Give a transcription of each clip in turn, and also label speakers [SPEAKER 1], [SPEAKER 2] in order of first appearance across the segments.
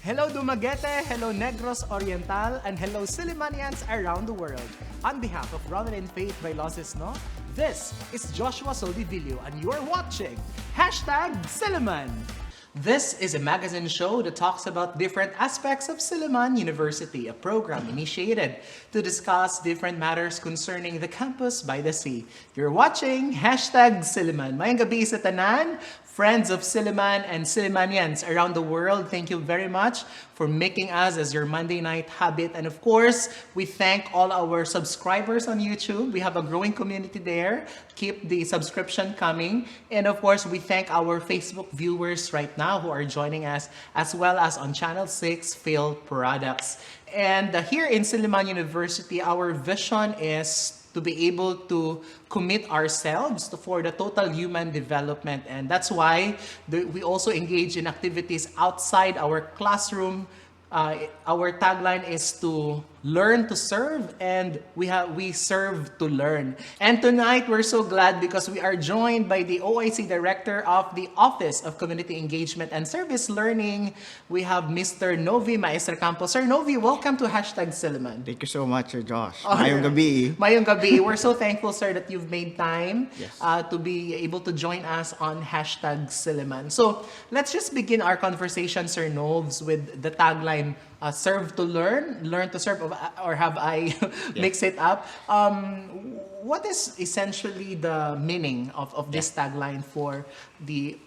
[SPEAKER 1] Hello Dumaguete, hello Negros Oriental, and hello Sillimanians around the world. On behalf of Ronelyn Faith Vailoces-No, this is Joshua Soldivillo and you're watching #Silliman. This is a magazine show that talks about different aspects of Silliman University, a program initiated to discuss different matters concerning the campus by the sea. You're watching #Silliman. Mayang gabi sa tanan, friends of Silliman and Sillimanians around the world. Thank you very much for making us as your Monday night habit. And of course, we thank all our subscribers on YouTube. We have a growing community there. Keep the subscription coming. And of course, we thank our Facebook viewers right now who are joining us, as well as on Channel 6 Phil Products. And here in Silliman University, our vision is to be able to commit ourselves for the total human development. And that's why we also engage in activities outside our classroom. Our tagline is to learn to serve, and we serve to learn. And tonight we're so glad because we are joined by the OIC Director of the Office of Community Engagement and Service Learning. We have Mr. Novee Maestrecampo. Sir Novee, welcome to #Silliman.
[SPEAKER 2] Thank you so much, Sir Josh. Mayong gabi.
[SPEAKER 1] Mayong gabi. We're so thankful, sir, that you've made time
[SPEAKER 2] Yes.
[SPEAKER 1] to be able to join us on #Silliman. So let's just begin our conversation, Sir Noves, with the tagline, serve to learn, learn to serve, or have I mixed it up? What is essentially the meaning of this tagline for the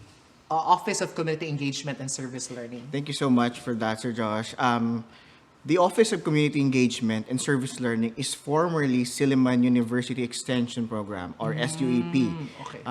[SPEAKER 1] Office of Community Engagement and Service Learning?
[SPEAKER 2] Thank you so much for that, Sir Josh. The Office of Community Engagement and Service Learning is formerly Silliman University Extension Program, or SUEP.
[SPEAKER 1] Okay.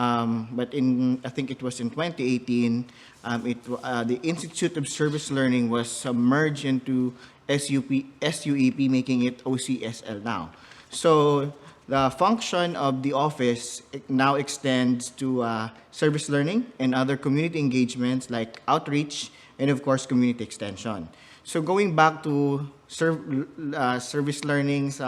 [SPEAKER 2] But I think it was in 2018, the Institute of Service Learning was submerged into SUEP, making it OCSL now. So the function of the office now extends to service learning and other community engagements like outreach and, of course, community extension. So going back to service learning's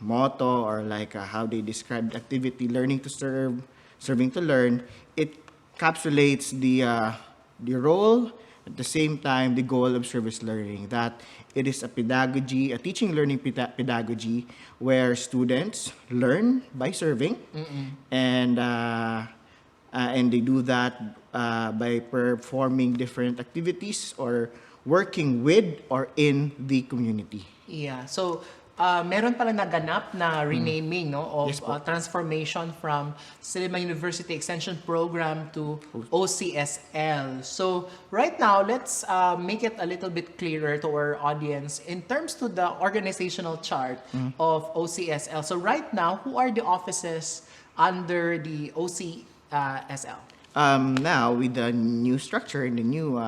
[SPEAKER 2] motto, or like how they describe the activity, learning to serve, serving to learn, it encapsulates the role, at the same time, the goal of service learning, that it is a pedagogy, a teaching learning pedagogy, where students learn by serving, and they do that by performing different activities or working with or in the community.
[SPEAKER 1] Yeah. So, meron pala naganap na renaming of
[SPEAKER 2] Yes, po.
[SPEAKER 1] transformation from Silliman University Extension Program to OCSL. So, right now, let's make it a little bit clearer to our audience in terms to the organizational chart of OCSL. So, right now, who are the offices under the OCSL?
[SPEAKER 2] Now, with the new structure and the new,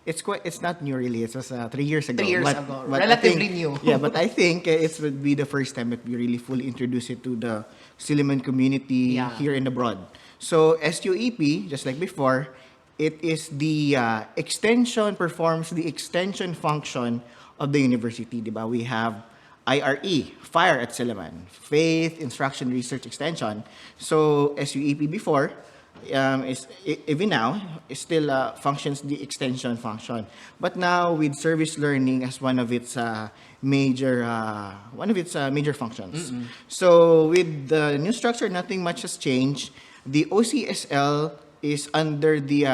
[SPEAKER 2] it's not new really. It was 3 years ago.
[SPEAKER 1] 3 years
[SPEAKER 2] but,
[SPEAKER 1] ago,
[SPEAKER 2] but
[SPEAKER 1] relatively
[SPEAKER 2] I think,
[SPEAKER 1] new.
[SPEAKER 2] Yeah, but I think it would be the first time that we really fully introduce it to the Silliman community here and abroad. So SUEP, just like before, it is the performs the extension function of the university. Diba? We have IRE, Fire at Silliman, Faith, Instruction, Research, Extension. So SUEP before, even now, it still functions the extension function. But now with service learning as one of its major functions. So with the new structure, nothing much has changed. The OCSL is under the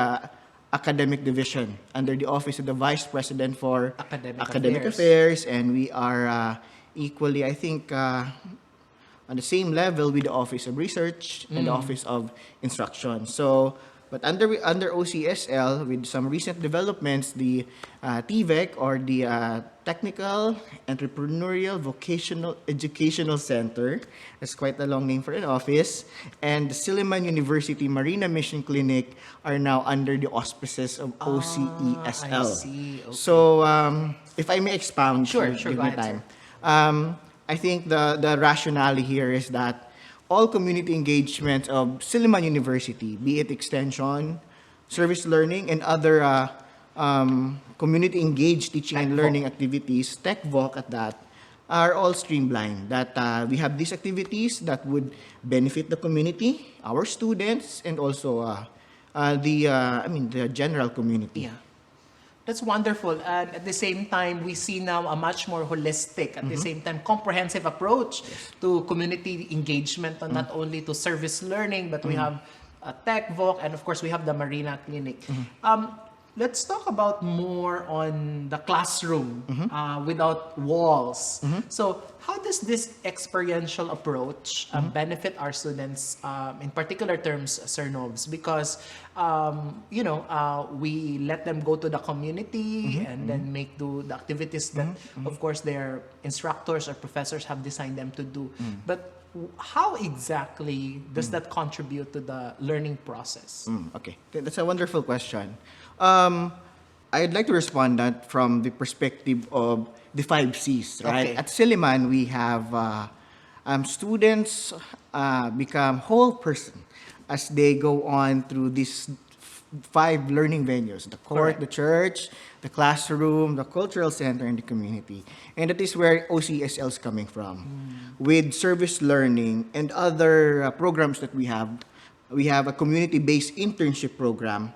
[SPEAKER 2] academic division, under the Office of the Vice President for Academic Affairs, and we are equally, I think, on the same level with the Office of Research and the Office of Instruction. So, but under OCSL, with some recent developments, the TVEC, or the Technical Entrepreneurial Vocational Educational Center, that's quite a long name for an office, and the Silliman University Marina Mission Clinic are now under the auspices of OCESL.
[SPEAKER 1] I see. Okay.
[SPEAKER 2] So, if I may expound,
[SPEAKER 1] Sure,
[SPEAKER 2] give
[SPEAKER 1] go
[SPEAKER 2] me
[SPEAKER 1] ahead,
[SPEAKER 2] time. I think the rationale here is that all community engagement of Silliman University, be it extension, service learning, and other community-engaged teaching and learning activities, tech voc at that, are all streamlined. That we have these activities that would benefit the community, our students, and also the general community.
[SPEAKER 1] Yeah. That's wonderful. And at the same time, we see now a much more holistic, at the same time, comprehensive approach to community engagement, and not only to service learning, but we have tech voc, and of course, we have the Marina Clinic. Let's talk about more on the classroom without walls. So how does this experiential approach benefit our students, in particular terms, Sir Noves? Because, we let them go to the community and then do the activities that, of course, their instructors or professors have designed them to do. But how exactly does that contribute to the learning process?
[SPEAKER 2] Okay, that's a wonderful question. I'd like to respond that from the perspective of the 5 C's, right?
[SPEAKER 1] Okay.
[SPEAKER 2] At Silliman, we have students become whole person as they go on through these 5 learning venues: the court,
[SPEAKER 1] Correct.
[SPEAKER 2] the church, the classroom, the cultural center, and the community. And that is where OCSL is coming from. With service learning and other programs that we have a community-based internship program.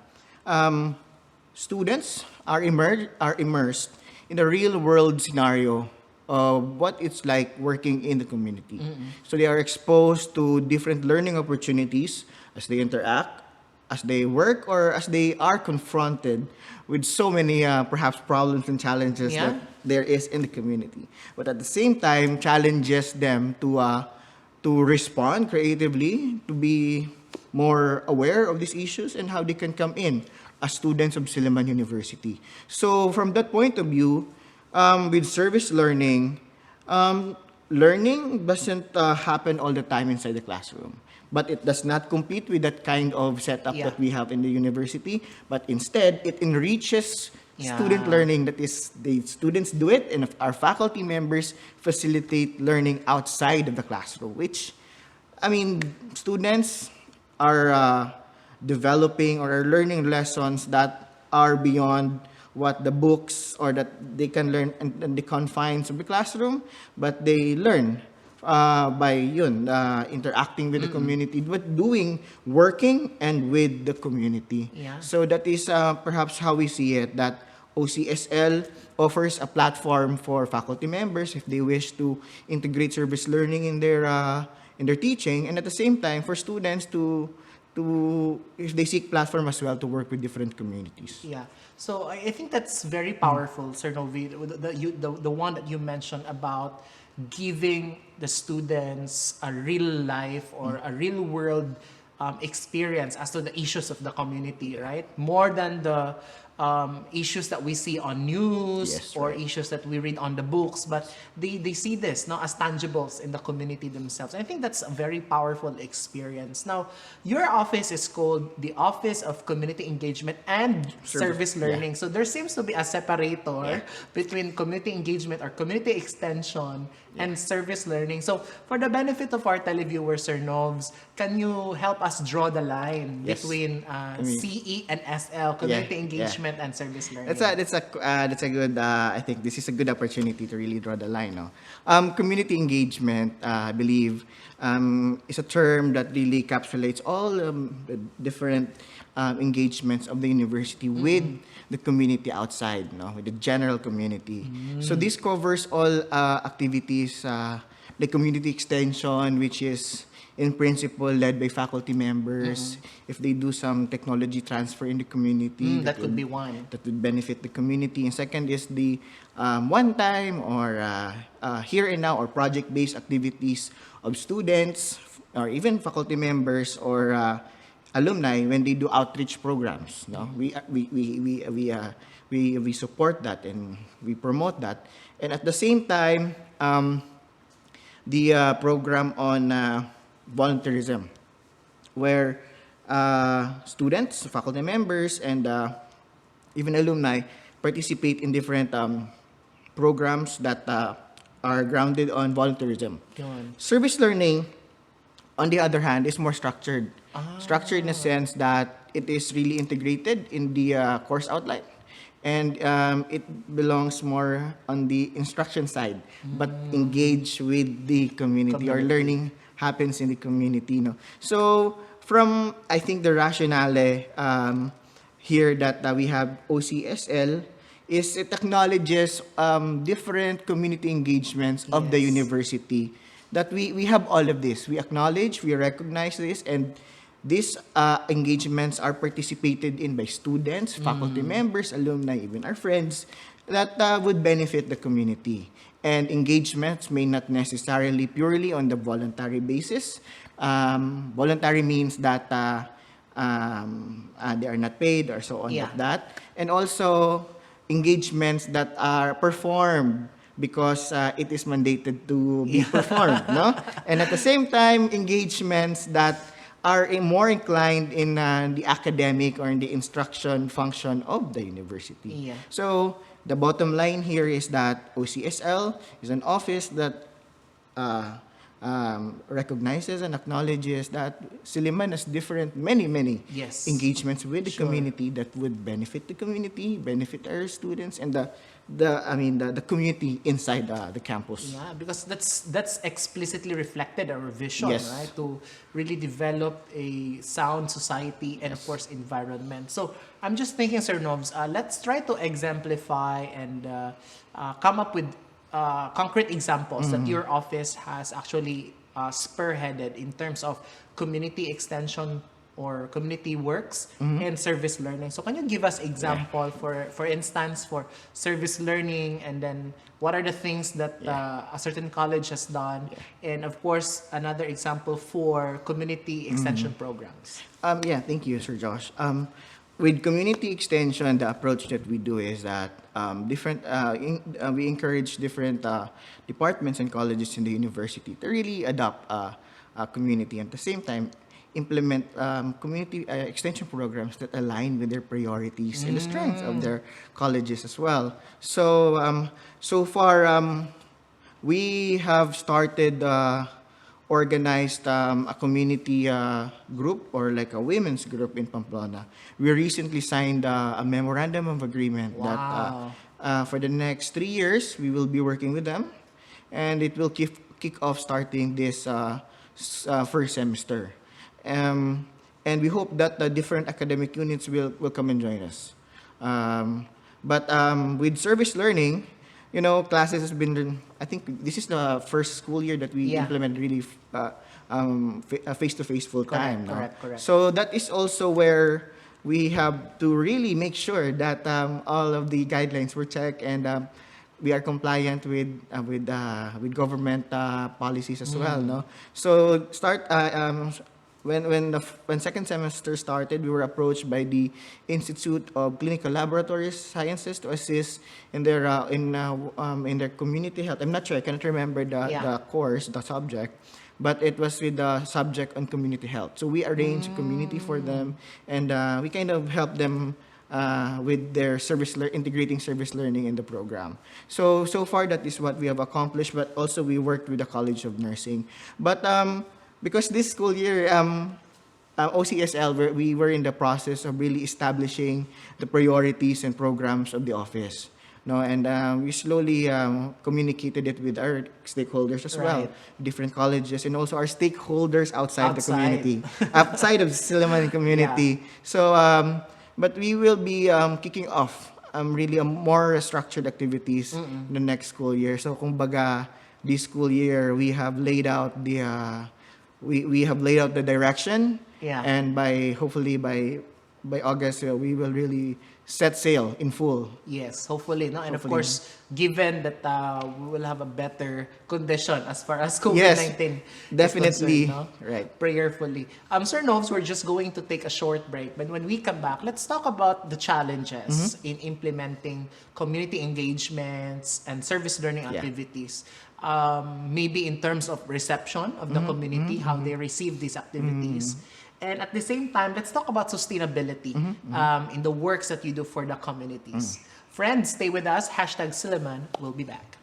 [SPEAKER 2] Students are immersed in a real-world scenario of what it's like working in the community. So they are exposed to different learning opportunities as they interact, as they work, or as they are confronted with so many perhaps problems and challenges that there is in the community. But at the same time, challenges them to respond creatively, to be more aware of these issues and how they can come in as students of Silliman University. So from that point of view, with service learning, learning doesn't happen all the time inside the classroom. But it does not compete with that kind of setup that we have in the university. But instead, it enriches student learning. That is, the students do it, and our faculty members facilitate learning outside of the classroom, which, students are developing or are learning lessons that are beyond what the books or that they can learn in the confines of the classroom, but they learn by interacting with the community, but working and with the community. So that is perhaps how we see it, that OCSL offers a platform for faculty members if they wish to integrate service learning in their teaching, and at the same time for students to if they seek platform as well to work with different communities.
[SPEAKER 1] Yeah. So I think that's very powerful, Sir Novee, the one that you mentioned about giving the students a real life or a real world experience as to the issues of the community, right? More than the issues that we see on news or issues that we read on the books, but they see this as tangibles in the community themselves. I think that's a very powerful experience. Now, your office is called the Office of Community Engagement and Service Learning. So there seems to be a separator between community engagement or community extension and service learning. So for the benefit of our televiewers, Sir Noves, can you help us draw the line between CE and SL, community engagement and service learning?
[SPEAKER 2] That's a good. I think this is a good opportunity to really draw the line. No? Community engagement, I believe, is a term that really encapsulates all the different engagements of the university with the community outside, with the general community. So this covers all activities, like community extension, which is in principle led by faculty members. If they do some technology transfer in the community,
[SPEAKER 1] that could be one
[SPEAKER 2] that would benefit the community. And second is the one-time or here and now or project-based activities of students or even faculty members or alumni when they do outreach programs. We support that and we promote that. And at the same time, the program on volunteerism, where students, faculty members, and even alumni participate in different programs that are grounded on volunteerism. Service learning, on the other hand, is more structured. Structured in the sense that it is really integrated in the course outline. And it belongs more on the instruction side, but engage with the community, or learning happens in the community. No? So from, I think, the rationale here that we have OCSL is it acknowledges different community engagements of the university, that we have all of this. We acknowledge, we recognize this, and these engagements are participated in by students, faculty members, alumni, even our friends, that would benefit the community. And engagements may not necessarily purely on the voluntary basis. Voluntary means that they are not paid or so on like that. And also engagements that are performed because it is mandated to be performed, no? And at the same time, engagements that are more inclined in the academic or in the instruction function of the university. So the bottom line here is that OCSL is an office that recognizes and acknowledges that Silliman has many engagements with the community that would benefit the community, benefit our students, and the community inside the campus.
[SPEAKER 1] Yeah, because that's explicitly reflected our vision, right? To really develop a sound society and of course environment. So I'm just thinking, Sir Novs, let's try to exemplify and come up with concrete examples that your office has actually spearheaded in terms of community extension or community works and service learning. So can you give us example for instance, for service learning, and then what are the things that a certain college has done, and of course another example for community extension programs?
[SPEAKER 2] Thank you, Sir Josh. With community extension, the approach that we do is that we encourage different departments and colleges in the university to really adopt a community, and at the same time implement community extension programs that align with their priorities and the strengths of their colleges as well. So so far we have started organized a community group, or like a women's group in Pamplona. We recently signed a memorandum of agreement that for the next 3 years we will be working with them, and it will kick off starting this first semester. And we hope that the different academic units will come and join us. But with service learning, classes has been, I think this is the first school year that we implement really face-to-face full-time.
[SPEAKER 1] Correct.
[SPEAKER 2] So that is also where we have to really make sure that all of the guidelines were checked, and we are compliant with government policies as well. No, so when second semester started, we were approached by the Institute of Clinical Laboratory Sciences to assist in their community health. I'm not sure, I cannot remember the course, the subject, but it was with the subject on community health. So we arranged a community for them, and we kind of help them with their integrating service learning in the program. So far that is what we have accomplished, but also we worked with the College of Nursing. But because this school year, OCSL, we were in the process of really establishing the priorities and programs of the office. No, and we slowly communicated it with our stakeholders as well, different colleges, and also our stakeholders outside the community, outside of the Silliman community. So, but we will be kicking off really a more structured activities in the next school year. So, kumbaga, this school year we have laid out the we have laid out the direction, and hopefully by August we will really set sail in full.
[SPEAKER 1] Yes, hopefully, no, and of course, given that we will have a better condition as far as COVID-19
[SPEAKER 2] definitely
[SPEAKER 1] is concerned, no? Right, prayerfully. Sir Novs, we're just going to take a short break, but when we come back, let's talk about the challenges in implementing community engagements and service learning activities. Maybe in terms of reception of the community, how they receive these activities. And at the same time, let's talk about sustainability in the works that you do for the communities. Friends, stay with us. #Silliman. We'll be back.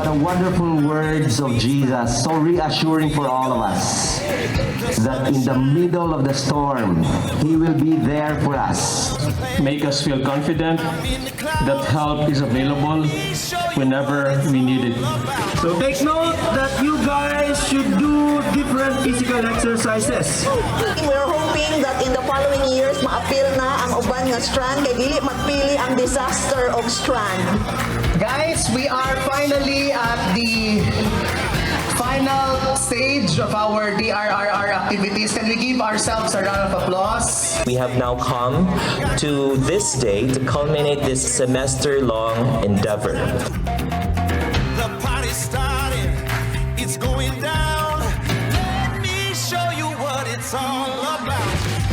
[SPEAKER 3] What a wonderful words of Jesus, so reassuring for all of us that in the middle of the storm, He will be there for us.
[SPEAKER 4] Make us feel confident that help is available whenever we need it.
[SPEAKER 5] So take note that you guys should do different physical exercises.
[SPEAKER 6] We're hoping that in the following years, ma-appeal na ang uban nga strand kay dili magpili ang disaster of strand.
[SPEAKER 1] Guys, we are finally at the final stage of our DRRR activities. Can we give ourselves a round of applause?
[SPEAKER 7] We have now come to this day to culminate this semester-long endeavor.
[SPEAKER 8] The party's starting, it's going down. Let me show you what it's all about.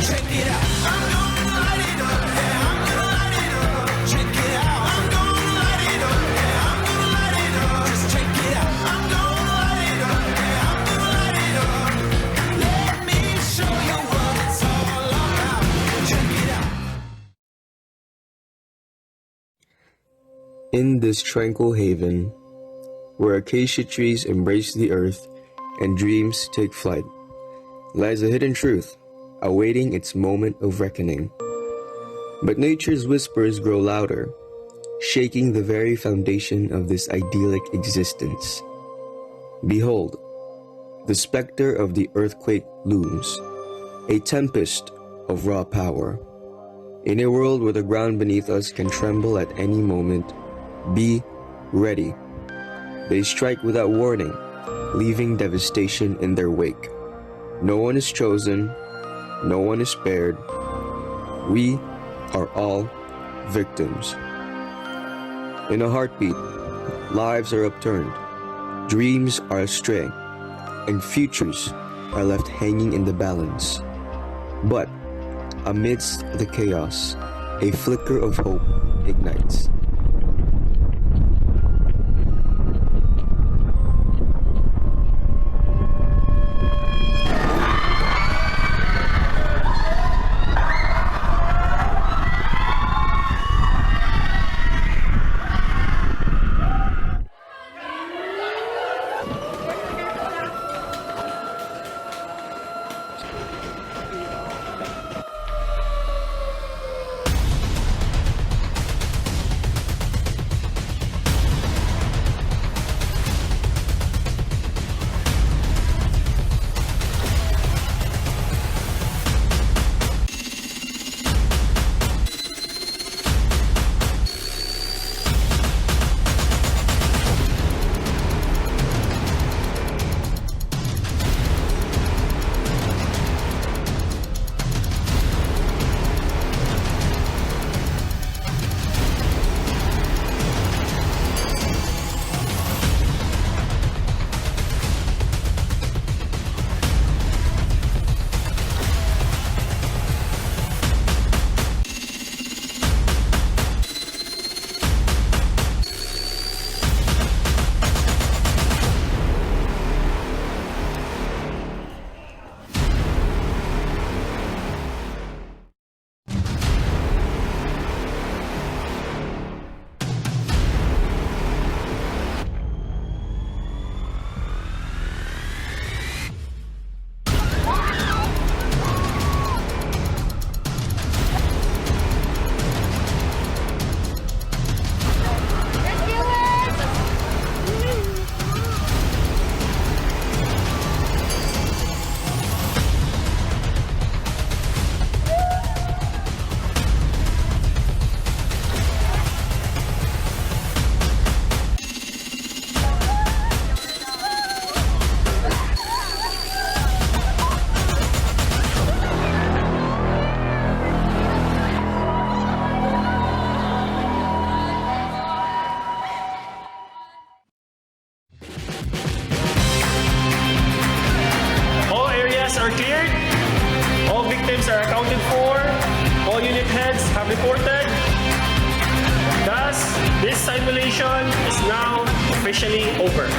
[SPEAKER 8] Check it out. I'm gonna light it up. Yeah, I'm gonna light it up. Check it out. I'm gonna light it up. Yeah, I'm gonna light it up. Just check it out. I'm gonna light it up. Yeah, I'm gonna light it up. Let me show you what it's all about. Check it out.
[SPEAKER 9] In this tranquil haven, where acacia trees embrace the earth and dreams take flight, lies a hidden truth, awaiting its moment of reckoning. But nature's whispers grow louder, shaking the very foundation of this idyllic existence. Behold, the specter of the earthquake looms, a tempest of raw power. In a world where the ground beneath us can tremble at any moment, be ready. They strike without warning, leaving devastation in their wake. No one is chosen, no one is spared. We are all victims. In a heartbeat, lives are upturned, dreams are astray, and futures are left hanging in the balance. But amidst the chaos, a flicker of hope ignites.
[SPEAKER 4] are cleared. All victims are accounted for. All unit heads have reported. Thus, this simulation is now officially over.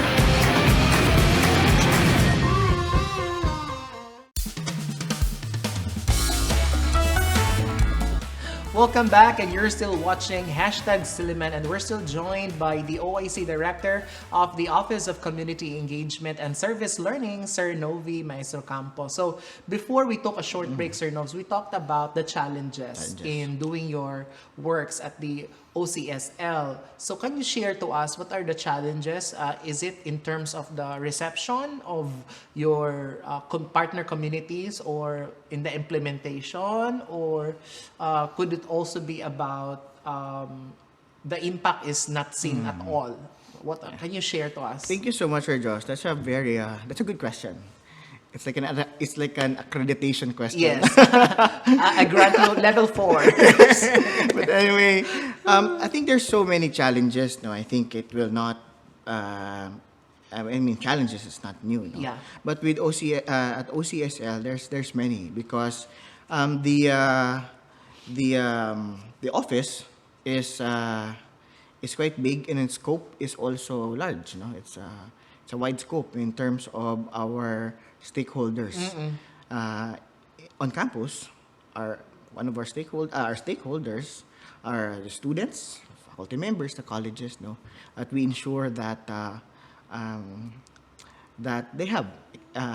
[SPEAKER 1] Welcome back, and you're still watching #Silliman, and we're still joined by the OIC Director of the Office of Community Engagement and Service Learning, Sir Novee Maestrecampo. So before we took a short break, Sir Noves, we talked about the challenges in doing your works at the OCSL. So can you share to us what are the challenges? Is it in terms of the reception of your partner communities, or in the implementation, or could it also be about the impact is not seen at all? What can you share to us?
[SPEAKER 2] Thank you so much, Sir Josh. That's a very that's a good question. It's like an accreditation question.
[SPEAKER 1] Yes, I grant you level 4.
[SPEAKER 2] But anyway, I think there's so many challenges. No, I think it will not. I mean, challenges is not new. No?
[SPEAKER 1] Yeah.
[SPEAKER 2] But with at OCSL, there's many, because the office is quite big, and its scope is also large. No, it's a wide scope in terms of our stakeholders. On campus, one of our stakeholders are the students, faculty members, the colleges. No, that we ensure that that they have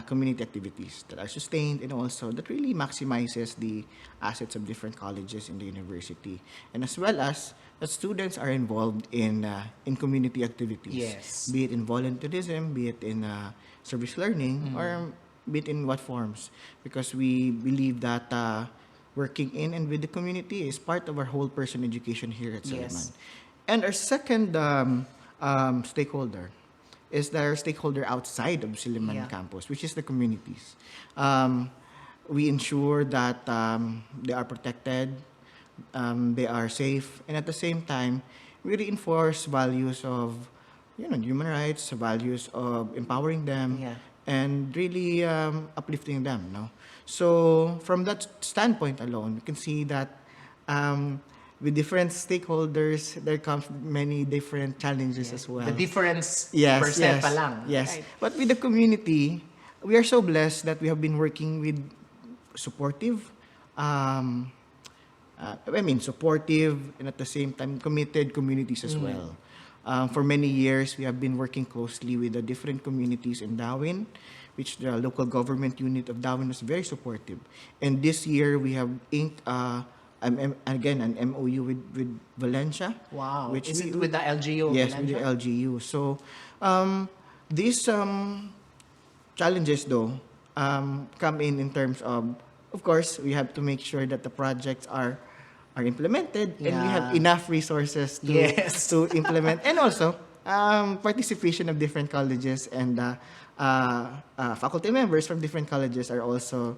[SPEAKER 2] community activities that are sustained, and also that really maximizes the assets of different colleges in the university, and as well as that students are involved in community activities.
[SPEAKER 1] Yes.
[SPEAKER 2] Be it in volunteerism, be it in service learning, or be it in what forms, because we believe that working in and with the community is part of our whole person education here at Silliman.
[SPEAKER 1] Yes.
[SPEAKER 2] And our second stakeholder is their stakeholder outside of Silliman campus, which is the communities. We ensure that they are protected, they are safe, and at the same time, we reinforce values of human rights, values of empowering them, and really uplifting them. No? So from that standpoint alone, we can see that with different stakeholders, there comes many different challenges as well.
[SPEAKER 1] The difference per se pa lang.
[SPEAKER 2] Yes.
[SPEAKER 1] Right.
[SPEAKER 2] But with the community, we are so blessed that we have been working with supportive, supportive, and at the same time committed communities as well. For many years, we have been working closely with the different communities in Darwin, which the local government unit of Darwin was very supportive. And this year, we have inked again an MOU with Valencia.
[SPEAKER 1] Wow.
[SPEAKER 2] Which
[SPEAKER 1] Is it with the LGU?
[SPEAKER 2] Yes,
[SPEAKER 1] Valencia?
[SPEAKER 2] with the LGU. So these challenges, though, come in terms of course, we have to make sure that the projects are implemented, and we have enough resources to implement, and also participation of different colleges, and faculty members from different colleges are also,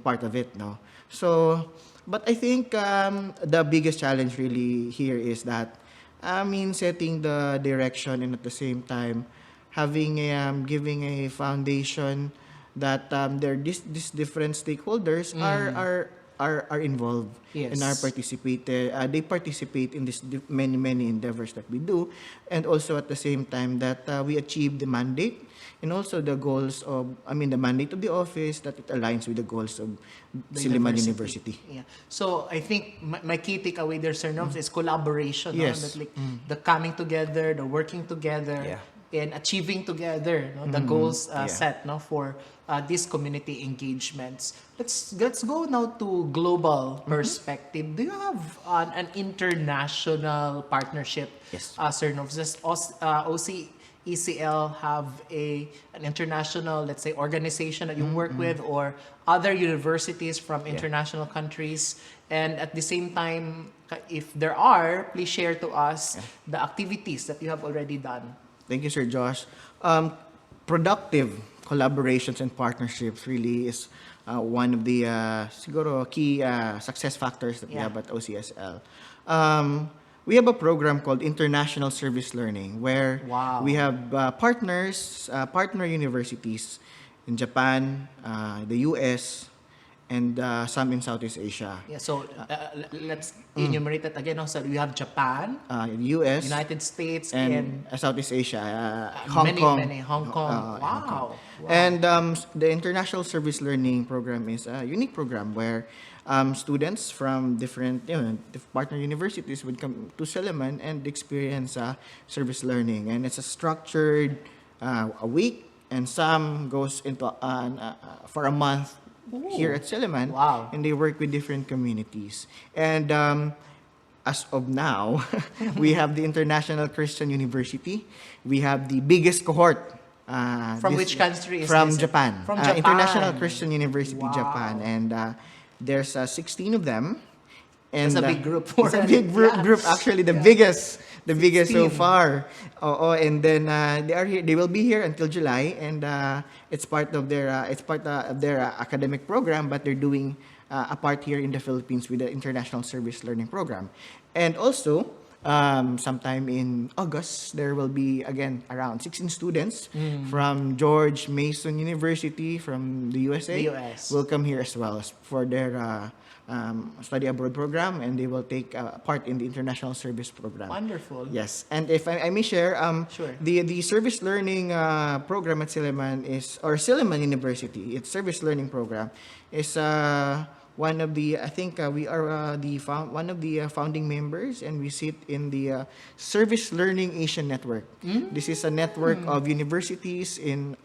[SPEAKER 2] part of it. No, so. But I think the biggest challenge really here is that, setting the direction, and at the same time having giving a foundation that these different stakeholders are involved and are participated. They participate in this many endeavors that we do, and also at the same time that we achieve the mandate, and also the goals of the mandate of the office, that it aligns with the goals of Silliman University.
[SPEAKER 1] Yeah. So I think my key takeaway there, Sir Noves, is collaboration.
[SPEAKER 2] Yes.
[SPEAKER 1] No? That, like, the coming together, the working together, and achieving together the goals set for these community engagements. Let's go now to global perspective. Do you have an international partnership?
[SPEAKER 2] Yes.
[SPEAKER 1] Sir Noves, does OCECL have an international, let's say, organization that you work with, or other universities from international countries? And at the same time, if there are, please share to us the activities that you have already done.
[SPEAKER 2] Thank you, Sir Josh. Productive collaborations and partnerships really is one of the siguro key success factors that we have at OCSL. We have a program called International Service Learning, where we have partner universities in Japan, the US, and some in Southeast Asia.
[SPEAKER 1] Yeah, so let's enumerate that again. So we have Japan,
[SPEAKER 2] US,
[SPEAKER 1] United States,
[SPEAKER 2] and Southeast Asia, Hong Kong.
[SPEAKER 1] Many Hong Kong. Wow.
[SPEAKER 2] And the International Service Learning Program is a unique program where students from different partner universities would come to Silliman and experience service learning. And it's a structured a week, and some goes into for a month here at Silliman.
[SPEAKER 1] Wow.
[SPEAKER 2] And they work with different communities. And as of now, we have the International Christian University. We have the biggest cohort.
[SPEAKER 1] From which country is
[SPEAKER 2] from
[SPEAKER 1] this?
[SPEAKER 2] Japan.
[SPEAKER 1] From Japan.
[SPEAKER 2] International Christian University,
[SPEAKER 1] Wow.
[SPEAKER 2] Japan. And there's 16 of them. And,
[SPEAKER 1] It's a big group.
[SPEAKER 2] It's a big
[SPEAKER 1] Yeah.
[SPEAKER 2] group, actually, the biggest so
[SPEAKER 1] 16.
[SPEAKER 2] far. And then they are here. They will be here until July, and it's part of their academic program. But they're doing a part here in the Philippines with the International Service Learning Program, and also sometime in August there will be again around 16 students from George Mason University from the USA.
[SPEAKER 1] The US.
[SPEAKER 2] Will come here as well for their study abroad program, and they will take part in the international service program.
[SPEAKER 1] Wonderful.
[SPEAKER 2] Yes, and if I may share,
[SPEAKER 1] Sure.
[SPEAKER 2] the service learning program at Silliman Silliman University. Its service learning program is one of the we are one of the founding members, and we sit in the Service Learning Asian Network. This is a network of universities in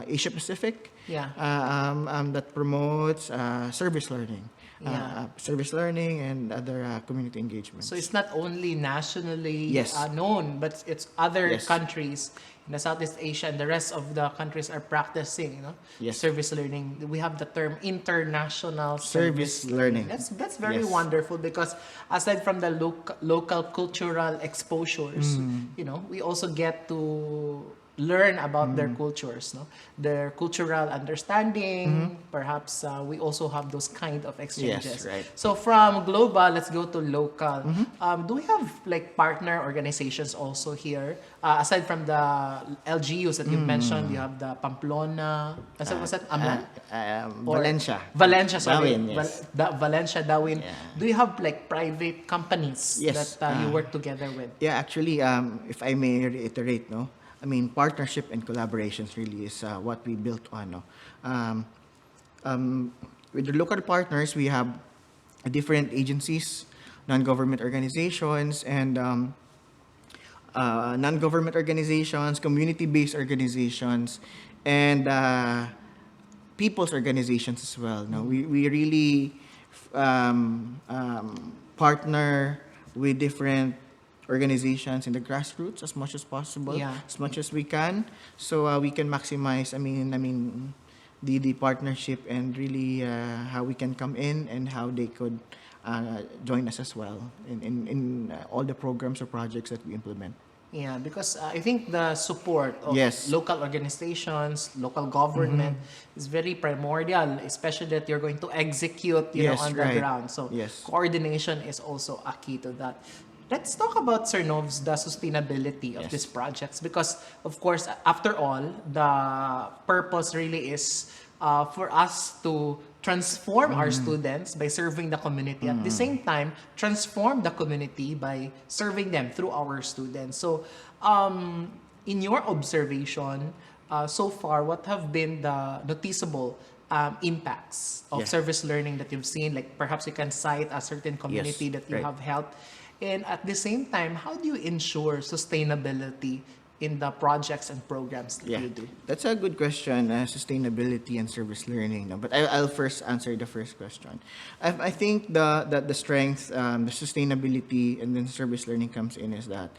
[SPEAKER 2] Asia Pacific.
[SPEAKER 1] Yeah.
[SPEAKER 2] That promotes service learning.
[SPEAKER 1] Yeah.
[SPEAKER 2] Service learning and other community engagement.
[SPEAKER 1] So it's not only nationally
[SPEAKER 2] Yes.
[SPEAKER 1] known, but it's other
[SPEAKER 2] Yes.
[SPEAKER 1] countries in the Southeast Asia and the rest of the countries are practicing,
[SPEAKER 2] Yes.
[SPEAKER 1] service learning. We have the term international
[SPEAKER 2] Service learning.
[SPEAKER 1] That's very
[SPEAKER 2] Yes.
[SPEAKER 1] wonderful, because aside from the local cultural exposures, we also get to learn about their cultures, their cultural understanding. Perhaps we also have those kind of exchanges.
[SPEAKER 2] Yes, right.
[SPEAKER 1] So from global, let's go to local. Do we have like partner organizations also here? Aside from the LGUs that you mentioned, you have the Pamplona. Was that Amman? Or-
[SPEAKER 2] Valencia.
[SPEAKER 1] Valencia, sorry.
[SPEAKER 2] Darwin, yes.
[SPEAKER 1] Valencia, Darwin.
[SPEAKER 2] Yeah.
[SPEAKER 1] Do you have like private companies
[SPEAKER 2] Yes,
[SPEAKER 1] that you work together with?
[SPEAKER 2] Yeah, actually, if I may reiterate, partnership and collaborations really is what we built on. With the local partners, we have different agencies, non-government organizations, and non-government organizations, community-based organizations, and people's organizations as well. We really partner with different organizations in the grassroots as much as possible, as much as we can, so we can maximize. The partnership, and really how we can come in and how they could join us as well in all the programs or projects that we implement.
[SPEAKER 1] Yeah, because I think the support of
[SPEAKER 2] Yes.
[SPEAKER 1] local organizations, local government is very primordial, especially that you're going to execute,
[SPEAKER 2] Yes,
[SPEAKER 1] on the
[SPEAKER 2] right.
[SPEAKER 1] ground. So
[SPEAKER 2] Yes.
[SPEAKER 1] coordination is also a key to that. Let's talk about, Sir Novs, the sustainability of these projects, because of course, after all, the purpose really is for us to transform our students by serving the community. At the same time, transform the community by serving them through our students. So, in your observation, so far, what have been the noticeable impacts of
[SPEAKER 2] Yes.
[SPEAKER 1] service learning that you've seen? Like perhaps you can cite a certain community
[SPEAKER 2] Yes,
[SPEAKER 1] that you
[SPEAKER 2] right.
[SPEAKER 1] have helped. And at the same time, how do you ensure sustainability in the projects and programs that you do?
[SPEAKER 2] That's a good question, sustainability and service learning. But I'll first answer the first question. I think the strength, the sustainability, and then service learning comes in is that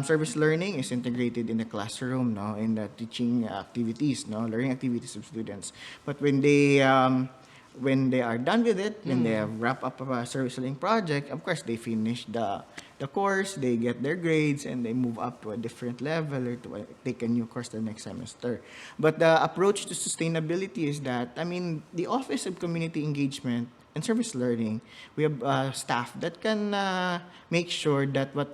[SPEAKER 2] service learning is integrated in the classroom, in the teaching activities, learning activities of students. But when they are done with it, when they have wrapped up a service learning project, of course, they finish the course, they get their grades, and they move up to a different level or to take a new course the next semester. But the approach to sustainability is that, the Office of Community Engagement and Service Learning, we have staff that can make sure that what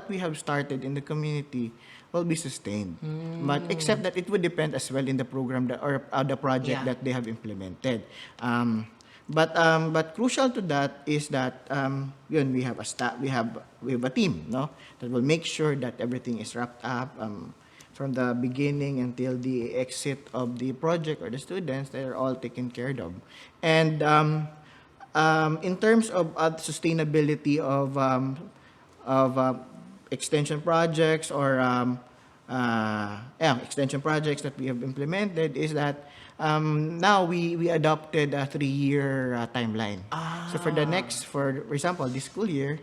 [SPEAKER 2] we have started in the community will be sustained. But except that it would depend as well in the program or the project that they have implemented. But crucial to that is that we have a staff, we have a team, that will make sure that everything is wrapped up from the beginning until the exit of the project or the students. They are all taken care of, and In terms of sustainability of extension projects or extension projects that we have implemented is that now we adopted a 3-year timeline. So for example, this school year,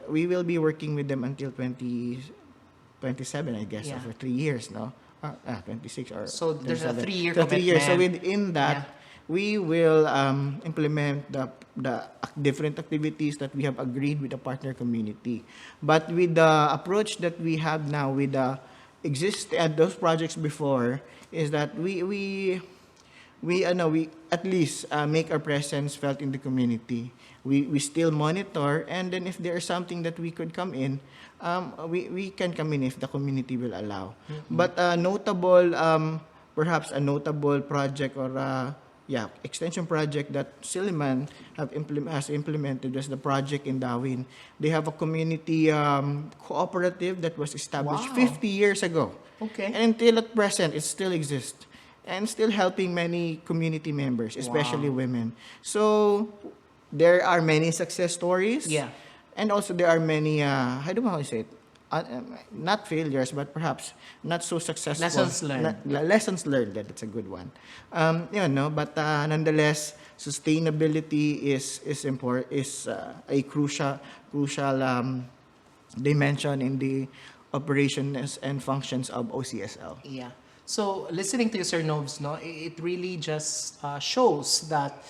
[SPEAKER 2] we will be working with them until 2027, I guess, so for 3 years, no? 26 or
[SPEAKER 1] So there's a
[SPEAKER 2] 27.
[SPEAKER 1] 3-year
[SPEAKER 2] So 3 years. So
[SPEAKER 1] commitment.
[SPEAKER 2] within that, we will implement the different activities that we have agreed with the partner community. But with the approach that we have now with the those projects before, is that we at least make our presence felt in the community. We still monitor, and then if there is something that we could come in, we can come in if the community will allow. But perhaps a notable project or extension project that Silliman has implemented was the project in Darwin. They have a community cooperative that was established 50 years ago.
[SPEAKER 1] Okay.
[SPEAKER 2] And until at present, it still exists and still helping many community members, especially women. So there are many success stories.
[SPEAKER 1] Yeah.
[SPEAKER 2] And also there are many, I don't know how to say it, not failures, but perhaps not so successful.
[SPEAKER 1] Lessons learned.
[SPEAKER 2] Lessons learned, that's a good one. But nonetheless, sustainability is important, is a crucial dimension in the operations and functions of OCSL.
[SPEAKER 1] Yeah. So listening to you, Sir Noves, no, it really just shows that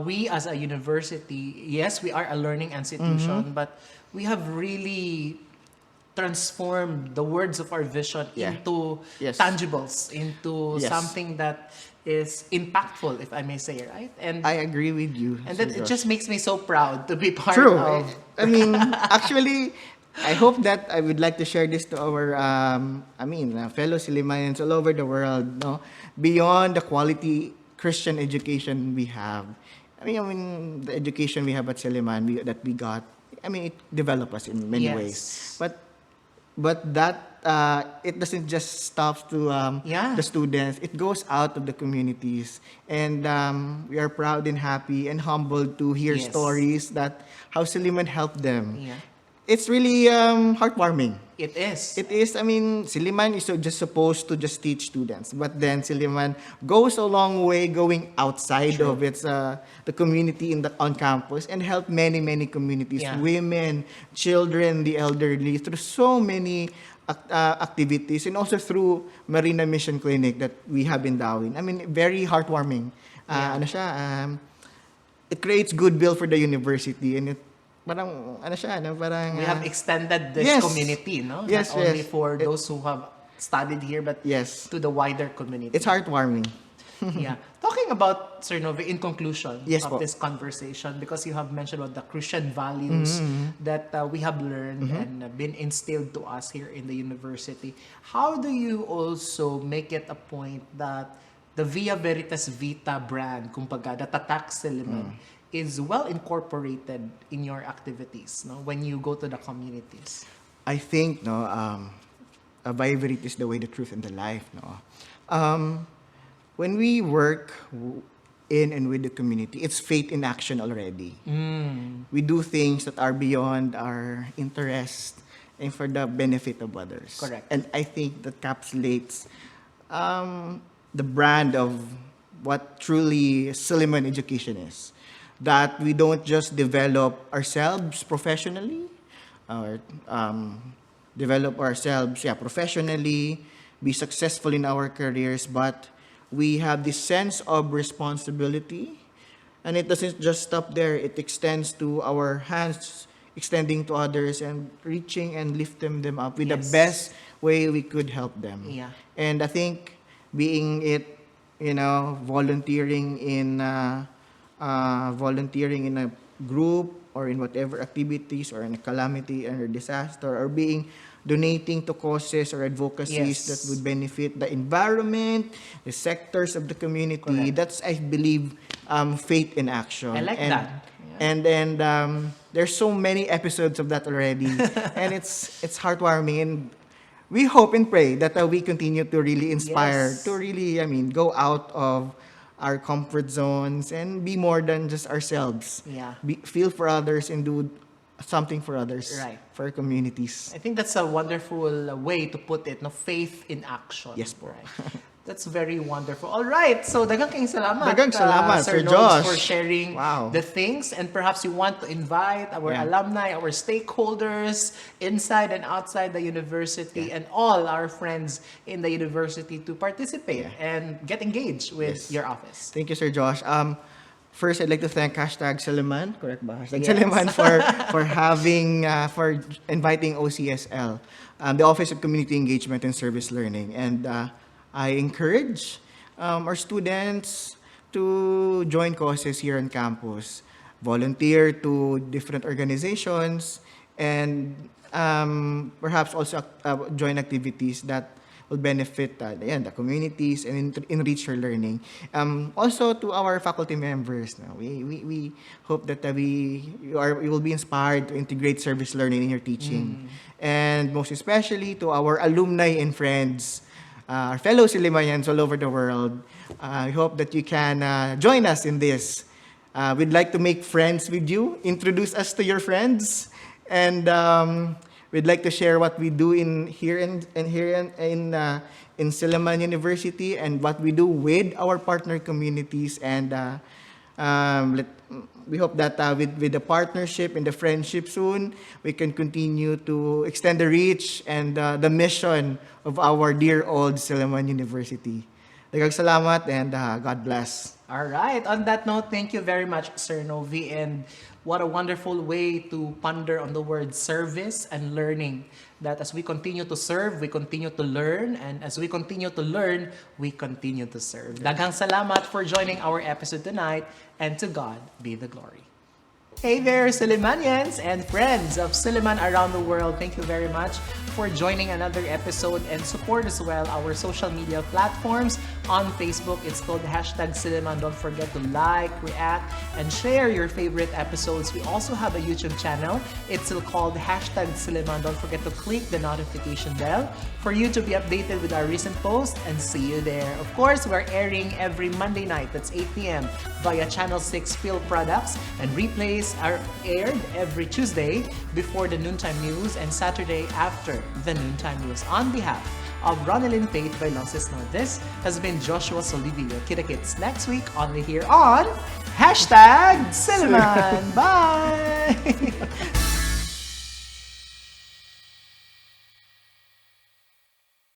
[SPEAKER 1] we as a university, yes, we are a learning institution, but we have really transformed the words of our vision into tangibles, into something that is impactful, if I may say, right? And
[SPEAKER 2] I agree with you.
[SPEAKER 1] And
[SPEAKER 2] Sir
[SPEAKER 1] that it
[SPEAKER 2] Josh.
[SPEAKER 1] just makes me so proud to be part
[SPEAKER 2] True.
[SPEAKER 1] of.
[SPEAKER 2] I mean, actually, I hope that I would like to share this to our, fellow Sillimanians all over the world. No, beyond the quality Christian education we have. I mean, the education we have at Silliman that we got. I mean, it developed us in many ways. But that it doesn't just stop to the students. It goes out of the communities, and we are proud and happy and humbled to hear stories that how Silliman helped them.
[SPEAKER 1] Yeah.
[SPEAKER 2] It's really heartwarming.
[SPEAKER 1] It is.
[SPEAKER 2] It is. I mean, Silliman is just supposed to just teach students, but then Silliman goes a long way, going outside of its the community on campus and help many communities, women, children, the elderly, through so many activities, and also through Marina Mission Clinic that we have in Darwin. I mean, very heartwarming. It creates goodwill for the university, and it parang
[SPEAKER 1] we have extended this community, no? Not only for those who have studied here, but to the wider community.
[SPEAKER 2] It's heartwarming.
[SPEAKER 1] Yeah. Talking about, Sir Novee, in conclusion of
[SPEAKER 2] po.
[SPEAKER 1] this conversation, because you have mentioned about the Christian values that we have learned and been instilled to us here in the university, how do you also make it a point that the Via Veritas Vita brand, kumbaga, the Tatak Silliman, is well incorporated in your activities, no? When you go to the communities?
[SPEAKER 2] I think, Via Veritas is the way, the truth, and the life, no? When we work in and with the community, it's faith in action already. We do things that are beyond our interest and for the benefit of others.
[SPEAKER 1] Correct.
[SPEAKER 2] And I think that encapsulates the brand of what truly Silliman education is. That we don't just develop ourselves professionally, or develop ourselves professionally, be successful in our careers, but we have this sense of responsibility, and it doesn't just stop there. It extends to our hands, extending to others and reaching and lifting them up with the best way we could help them.
[SPEAKER 1] Yeah.
[SPEAKER 2] And I think being it, volunteering in a group or in whatever activities or in a calamity or a disaster, or donating to causes or advocacies that would benefit the environment, the sectors of the community.
[SPEAKER 1] Correct.
[SPEAKER 2] That's, I believe, faith in action.
[SPEAKER 1] I like that.
[SPEAKER 2] And there's so many episodes of that already, and it's heartwarming. And we hope and pray that we continue to really inspire, to really, go out of our comfort zones and be more than just ourselves.
[SPEAKER 1] Yeah.
[SPEAKER 2] Feel for others and do something for others.
[SPEAKER 1] Right.
[SPEAKER 2] For our communities.
[SPEAKER 1] I think that's a wonderful way to put it, no? Faith in action.
[SPEAKER 2] Yes po.
[SPEAKER 1] Right. That's very wonderful. All right, so daghang kayong salamat.
[SPEAKER 2] Daghang salamat, Sir
[SPEAKER 1] Nodes,
[SPEAKER 2] Josh.
[SPEAKER 1] for sharing
[SPEAKER 2] Wow.
[SPEAKER 1] the things, and perhaps you want to invite our
[SPEAKER 2] Yeah.
[SPEAKER 1] alumni, our stakeholders inside and outside the university, and all our friends in the university to participate and get engaged with
[SPEAKER 2] Yes.
[SPEAKER 1] your office.
[SPEAKER 2] Thank you, Sir Josh. First, I'd like to thank #Silliman, correct ba?
[SPEAKER 1] Yes.
[SPEAKER 2] Silliman for having for inviting OCSL, the Office of Community Engagement and Service Learning, and I encourage our students to join causes here on campus, volunteer to different organizations, and perhaps also join activities that will benefit the communities and enrich your learning. Also to our faculty members, we hope that you will be inspired to integrate service learning in your teaching. And most especially to our alumni and friends, our fellow Sillimanians all over the world. I hope that you can join us in this. We'd like to make friends with you, introduce us to your friends, and we'd like to share what we do here in Silliman University and what we do with our partner communities. And we hope that with the partnership and the friendship soon, we can continue to extend the reach and the mission of our dear old Silliman University. Daghang salamat and God bless.
[SPEAKER 1] All right. On that note, thank you very much, Sir Novee. And what a wonderful way to ponder on the word service and learning. That as we continue to serve, we continue to learn. And as we continue to learn, we continue to serve. Daghang salamat for joining our episode tonight. And to God be the glory. Hey there, Sillimanians and friends of Silliman around the world. Thank you very much for joining another episode, and support as well our social media platforms. On Facebook, it's called #Silliman. Don't forget to like, react, and share your favorite episodes. We also have a YouTube channel. It's still called #Silliman. Don't forget to click the notification bell for you to be updated with our recent posts, and see you there. Of course, we're airing every Monday night. That's 8 p.m. via Channel 6 Phil Products, and replays are aired every Tuesday before the noontime news and Saturday after the noontime news. On behalf of Ronelyn, Vailoces-No, this has been Joshua Soldivillo. Kita-kits next week only here on #Silliman. Bye!